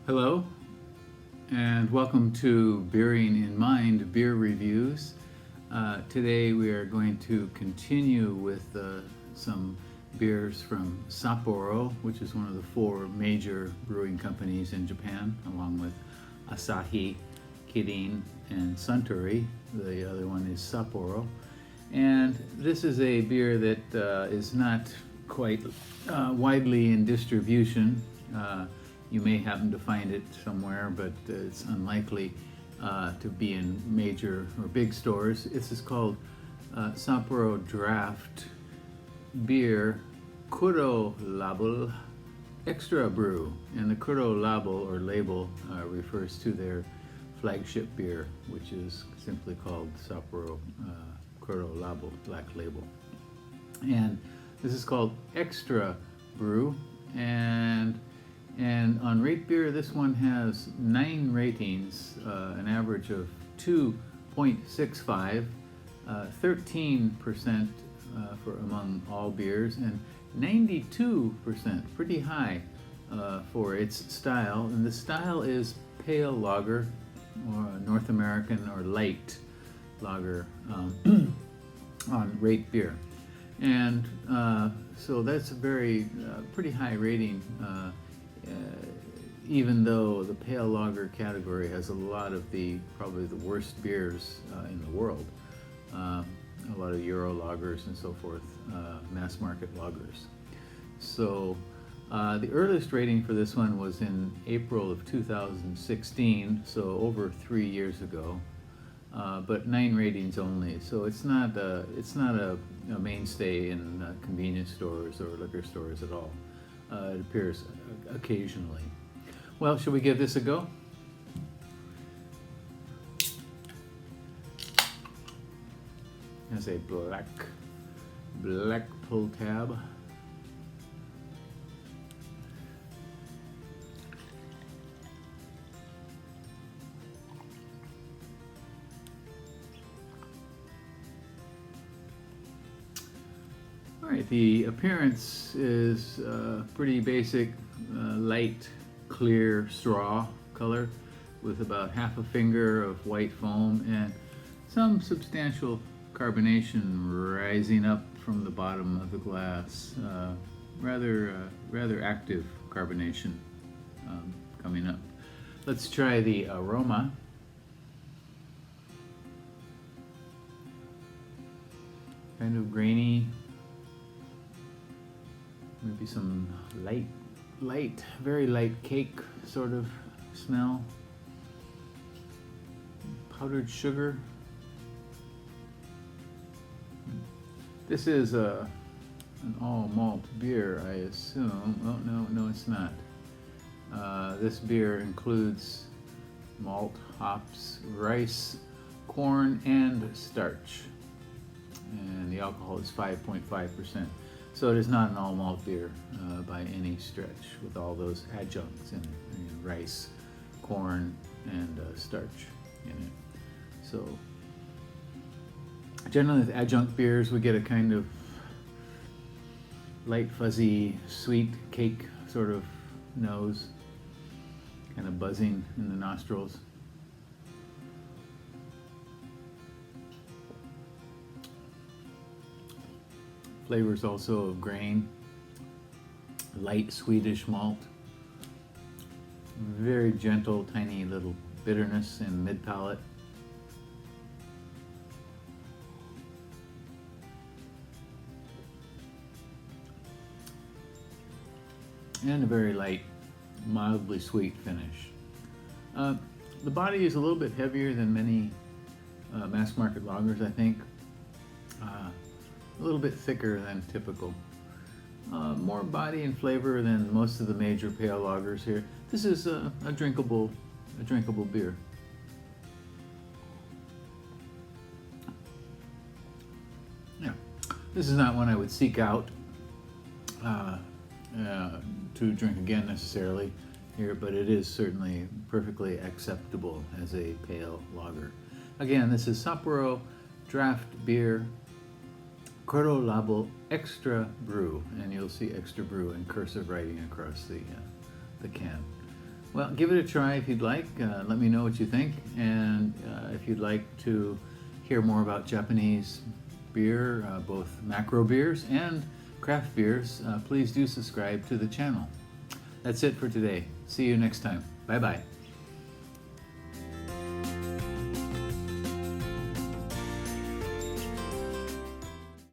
Hello, and welcome to Bearing in Mind Beer Reviews. Today we are going to continue with some beers from Sapporo, which is one of the four major brewing companies in Japan, along with Asahi, Kirin, and Suntory. The other one is Sapporo. And this is a beer that is not quite widely in distribution. You may happen to find it somewhere, but it's unlikely to be in major or big stores. This is called Sapporo Draft Beer Kuro Label Extra Brew. And the Kuro label refers to their flagship beer, which is simply called Sapporo Kuro Label, Black Label. And this is called Extra Brew. And on Rate Beer, this one has 9 ratings, an average of 2.65, 13% for among all beers, and 92%, pretty high for its style. And the style is pale lager, or North American or light lager on Rate Beer. And so that's a very pretty high rating. Even though the pale lager category has a lot of probably the worst beers in the world, a lot of Euro lagers and so forth, mass market lagers. So the earliest rating for this one was in April of 2016, so over 3 years ago, but 9 ratings only. So it's not a mainstay in convenience stores or liquor stores at all. It appears occasionally. Well, shall we give this a go? There's a black pull tab. All right, the appearance is pretty basic, light, clear straw color with about half a finger of white foam and some substantial carbonation rising up from the bottom of the glass. Rather active carbonation coming up. Let's try the aroma. Kind of grainy. Maybe some very light cake sort of smell. Powdered sugar. This is an all malt beer, I assume. Oh, no, it's not. This beer includes malt, hops, rice, corn, and starch. And the alcohol is 5.5%. So it is not an all malt beer by any stretch, with all those adjuncts in it, rice, corn, and starch in it. So generally with adjunct beers, we get a kind of light, fuzzy, sweet cake sort of nose, kind of buzzing in the nostrils. Flavors also of grain, light Swedish malt, very gentle, tiny little bitterness in mid palate. And a very light, mildly sweet finish. The body is a little bit heavier than many mass market lagers, I think. A little bit thicker than typical. More body and flavor than most of the major pale lagers here. This is a drinkable beer. Yeah, this is not one I would seek out to drink again necessarily here, but it is certainly perfectly acceptable as a pale lager. Again, this is Sapporo Draft Beer Kuro Label Extra Brew, and you'll see Extra Brew in cursive writing across the can. Well, give it a try if you'd like. Let me know what you think. And if you'd like to hear more about Japanese beer, both macro beers and craft beers, please do subscribe to the channel. That's it for today. See you next time. Bye bye.